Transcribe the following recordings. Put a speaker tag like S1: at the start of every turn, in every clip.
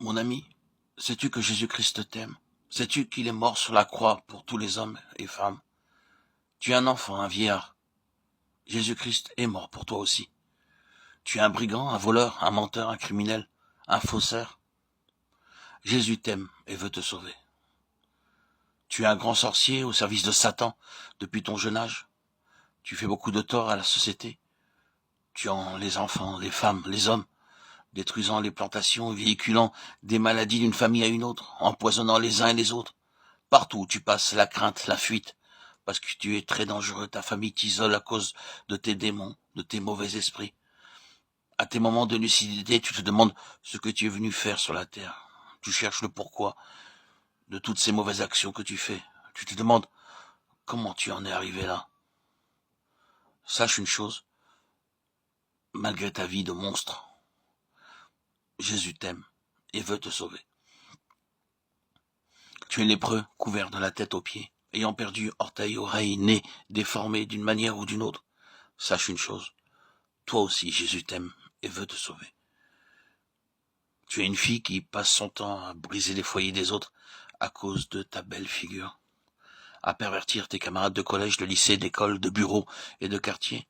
S1: Mon ami, sais-tu que Jésus-Christ t'aime? Sais-tu qu'il est mort sur la croix pour tous les hommes et femmes? Tu es un enfant, un vieillard. Jésus-Christ est mort pour toi aussi. Tu es un brigand, un voleur, un menteur, un criminel, un faussaire. Jésus t'aime et veut te sauver. Tu es un grand sorcier au service de Satan depuis ton jeune âge. Tu fais beaucoup de tort à la société, tuant les enfants, les femmes, les hommes, détruisant les plantations, véhiculant des maladies d'une famille à une autre, empoisonnant les uns et les autres. Partout où tu passes, la crainte, la fuite, parce que tu es très dangereux, ta famille t'isole à cause de tes démons, de tes mauvais esprits. À tes moments de lucidité, tu te demandes ce que tu es venu faire sur la terre. Tu cherches le pourquoi de toutes ces mauvaises actions que tu fais. Tu te demandes comment tu en es arrivé là. Sache une chose, malgré ta vie de monstre, Jésus t'aime et veut te sauver. Tu es lépreux, couvert de la tête aux pieds, ayant perdu orteil, oreille, nez, déformé d'une manière ou d'une autre. Sache une chose, toi aussi Jésus t'aime et veut te sauver. Tu es une fille qui passe son temps à briser les foyers des autres à cause de ta belle figure, à pervertir tes camarades de collège, de lycée, d'école, de bureau et de quartier.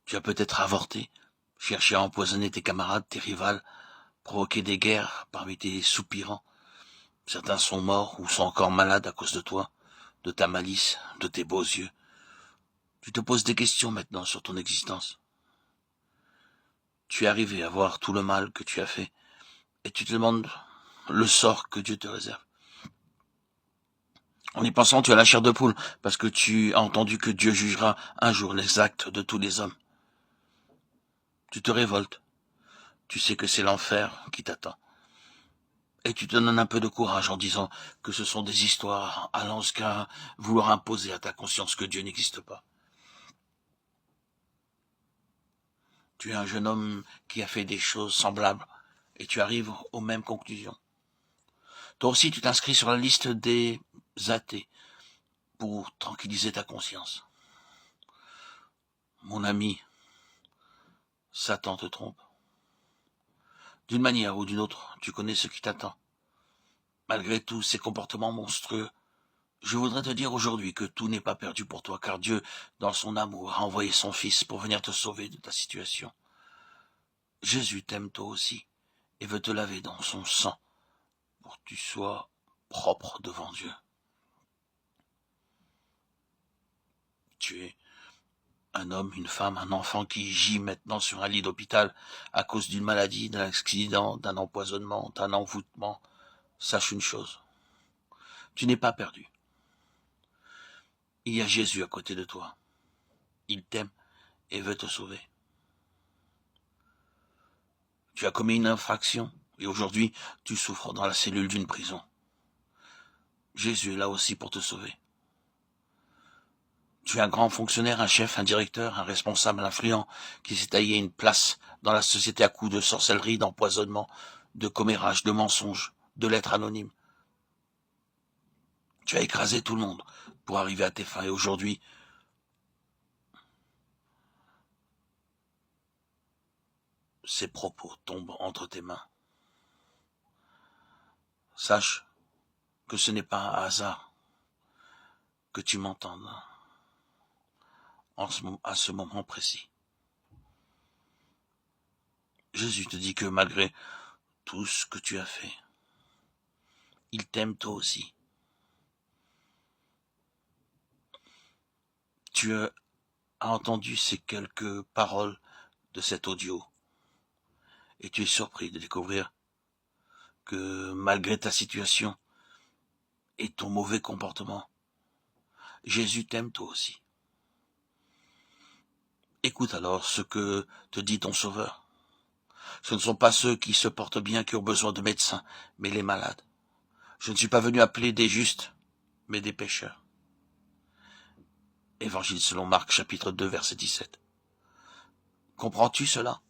S1: Tu as peut-être avorté, cherché à empoisonner tes camarades, tes rivales, provoquer des guerres parmi tes soupirants. Certains sont morts ou sont encore malades à cause de toi, de ta malice, de tes beaux yeux. Tu te poses des questions maintenant sur ton existence. Tu es arrivé à voir tout le mal que tu as fait et tu te demandes le sort que Dieu te réserve. En y pensant, tu as la chair de poule parce que tu as entendu que Dieu jugera un jour les actes de tous les hommes. Tu te révoltes. Tu sais que c'est l'enfer qui t'attend. Et tu te donnes un peu de courage en disant que ce sont des histoires allant jusqu'à vouloir imposer à ta conscience que Dieu n'existe pas. Tu es un jeune homme qui a fait des choses semblables et tu arrives aux mêmes conclusions. Toi aussi, tu t'inscris sur la liste des athées pour tranquilliser ta conscience. Mon ami, Satan te trompe. D'une manière ou d'une autre, tu connais ce qui t'attend. Malgré tous ces comportements monstrueux, je voudrais te dire aujourd'hui que tout n'est pas perdu pour toi, car Dieu, dans son amour, a envoyé son Fils pour venir te sauver de ta situation. Jésus t'aime toi aussi et veut te laver dans son sang pour que tu sois propre devant Dieu. Tu es un homme, une femme, un enfant qui gît maintenant sur un lit d'hôpital à cause d'une maladie, d'un accident, d'un empoisonnement, d'un envoûtement. Sache une chose, tu n'es pas perdu. Il y a Jésus à côté de toi. Il t'aime et veut te sauver. Tu as commis une infraction et aujourd'hui tu souffres dans la cellule d'une prison. Jésus est là aussi pour te sauver. Tu es un grand fonctionnaire, un chef, un directeur, un responsable influent qui s'est taillé une place dans la société à coups de sorcellerie, d'empoisonnement, de commérage, de mensonges, de lettres anonymes. Tu as écrasé tout le monde pour arriver à tes fins et aujourd'hui, ces propos tombent entre tes mains. Sache que ce n'est pas un hasard que tu m'entendes à ce moment précis. Jésus te dit que malgré tout ce que tu as fait, il t'aime toi aussi. Tu as entendu ces quelques paroles de cet audio et tu es surpris de découvrir que malgré ta situation et ton mauvais comportement, Jésus t'aime toi aussi. Écoute alors ce que te dit ton Sauveur. Ce ne sont pas ceux qui se portent bien qui ont besoin de médecins, mais les malades. Je ne suis pas venu appeler des justes, mais des pécheurs. Évangile selon Marc, chapitre 2, verset 17. Comprends-tu cela?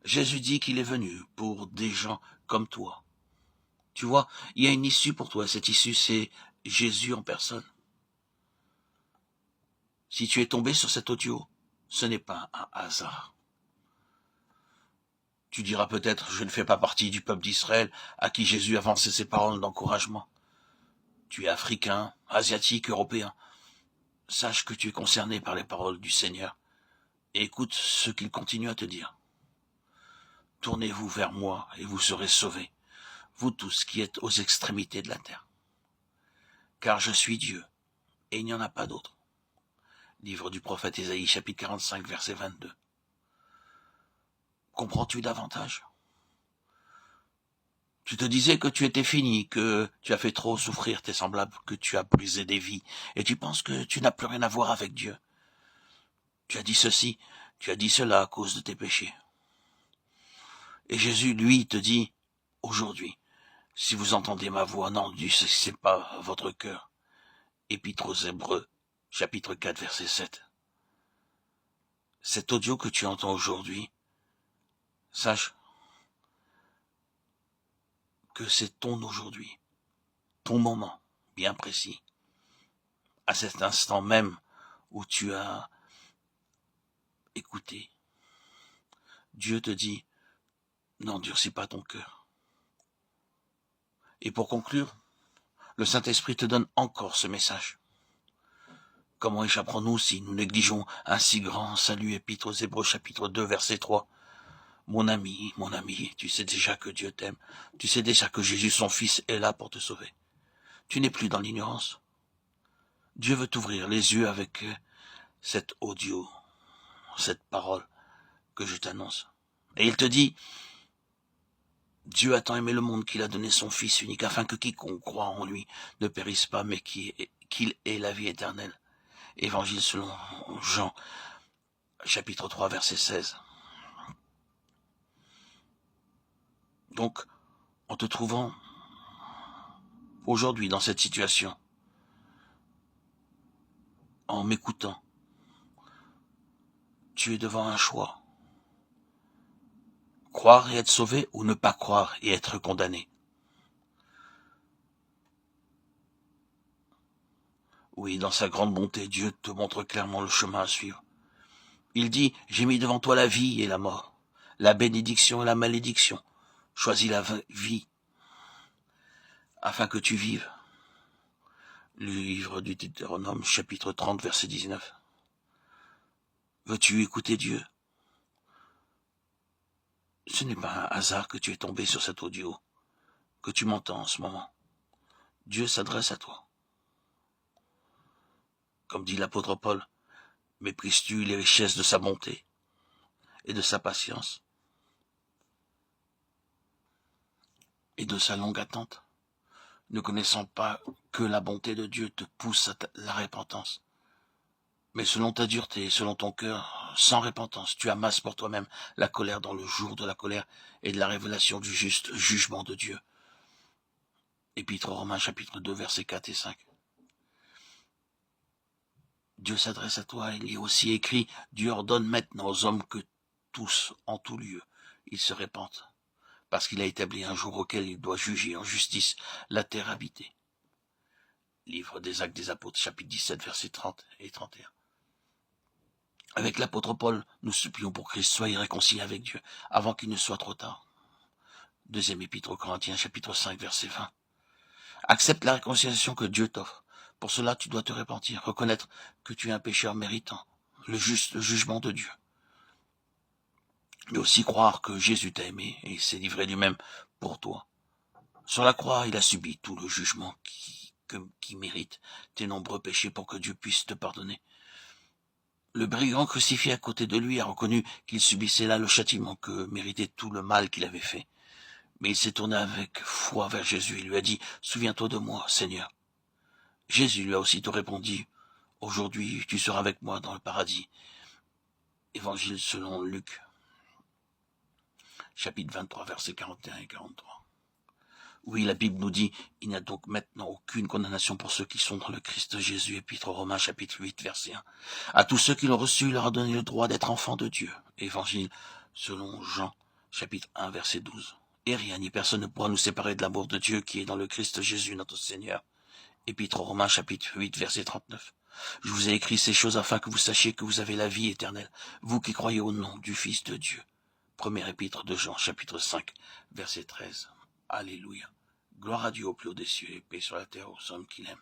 S1: Jésus dit qu'il est venu pour des gens comme toi. Tu vois, il y a une issue pour toi. Cette issue, c'est Jésus en personne. Si tu es tombé sur cet audio, ce n'est pas un hasard. Tu diras peut-être, je ne fais pas partie du peuple d'Israël à qui Jésus avançait ses paroles d'encouragement. Tu es africain, asiatique, européen. Sache que tu es concerné par les paroles du Seigneur et écoute ce qu'il continue à te dire. Tournez-vous vers moi et vous serez sauvés, vous tous qui êtes aux extrémités de la terre. Car je suis Dieu et il n'y en a pas d'autre. Livre du prophète Ésaïe, chapitre 45, verset 22. Comprends-tu davantage? Tu te disais que tu étais fini, que tu as fait trop souffrir tes semblables, que tu as brisé des vies, et tu penses que tu n'as plus rien à voir avec Dieu. Tu as dit ceci, tu as dit cela à cause de tes péchés. Et Jésus, lui, te dit, aujourd'hui, si vous entendez ma voix, n'endurcissez pas votre cœur. Épître aux Hébreux, chapitre 4, verset 7. Cet audio que tu entends aujourd'hui, sache que c'est ton aujourd'hui, ton moment bien précis, à cet instant même où tu as écouté. Dieu te dit, n'endurcis pas ton cœur. Et pour conclure, le Saint-Esprit te donne encore ce message. Comment échapperons-nous si nous négligeons un si grand salut? Épître aux Hébreux, chapitre 2, verset 3. Mon ami, tu sais déjà que Dieu t'aime. Tu sais déjà que Jésus, son Fils, est là pour te sauver. Tu n'es plus dans l'ignorance. Dieu veut t'ouvrir les yeux avec cet audio, cette parole que je t'annonce. Et il te dit, Dieu a tant aimé le monde qu'il a donné son Fils unique afin que quiconque croit en lui ne périsse pas mais qu'il ait la vie éternelle. Évangile selon Jean, chapitre 3, verset 16. Donc, en te trouvant aujourd'hui dans cette situation, en m'écoutant, tu es devant un choix. Croire et être sauvé ou ne pas croire et être condamné. Oui, dans sa grande bonté, Dieu te montre clairement le chemin à suivre. Il dit, j'ai mis devant toi la vie et la mort, la bénédiction et la malédiction. Choisis la vie, afin que tu vives. Le livre du Deutéronome, chapitre 30, verset 19. Veux-tu écouter Dieu? Ce n'est pas un hasard que tu es tombé sur cet audio, que tu m'entends en ce moment. Dieu s'adresse à toi. Comme dit l'apôtre Paul, méprises-tu les richesses de sa bonté et de sa patience et de sa longue attente, ne connaissant pas que la bonté de Dieu te pousse à la repentance. Mais selon ta dureté, selon ton cœur, sans repentance, tu amasses pour toi-même la colère dans le jour de la colère et de la révélation du juste jugement de Dieu. Épître aux Romains, chapitre 2, versets 4 et 5. Dieu s'adresse à toi, il y est aussi écrit, Dieu ordonne maintenant aux hommes que tous, en tout lieu, ils se répandent, parce qu'il a établi un jour auquel il doit juger en justice la terre habitée. Livre des Actes des Apôtres, chapitre 17, versets 30 et 31. Avec l'apôtre Paul, nous supplions pour Christ soit réconcilié avec Dieu, avant qu'il ne soit trop tard. Deuxième épître aux Corinthiens, chapitre 5, verset 20. Accepte la réconciliation que Dieu t'offre. Pour cela, tu dois te repentir, reconnaître que tu es un pécheur méritant le juste jugement de Dieu. Mais aussi croire que Jésus t'a aimé et s'est livré lui-même pour toi. Sur la croix, il a subi tout le jugement qui mérite tes nombreux péchés pour que Dieu puisse te pardonner. Le brigand crucifié à côté de lui a reconnu qu'il subissait là le châtiment que méritait tout le mal qu'il avait fait. Mais il s'est tourné avec foi vers Jésus et lui a dit, « Souviens-toi de moi, Seigneur. » Jésus lui a aussitôt répondu, « Aujourd'hui, tu seras avec moi dans le paradis. » Évangile selon Luc, chapitre 23, versets 41 et 43. Oui, la Bible nous dit, il n'y a donc maintenant aucune condamnation pour ceux qui sont dans le Christ Jésus. Épître aux Romains, chapitre 8, verset 1. À tous ceux qui l'ont reçu, il leur a donné le droit d'être enfants de Dieu. Évangile selon Jean, chapitre 1, verset 12. Et rien ni personne ne pourra nous séparer de l'amour de Dieu qui est dans le Christ Jésus, notre Seigneur. Épître aux Romains, chapitre 8, verset 39. Je vous ai écrit ces choses afin que vous sachiez que vous avez la vie éternelle, vous qui croyez au nom du Fils de Dieu. Premier épître de Jean, chapitre 5, verset 13. Alléluia. Gloire à Dieu au plus haut des cieux et paix sur la terre aux hommes qu'il aime.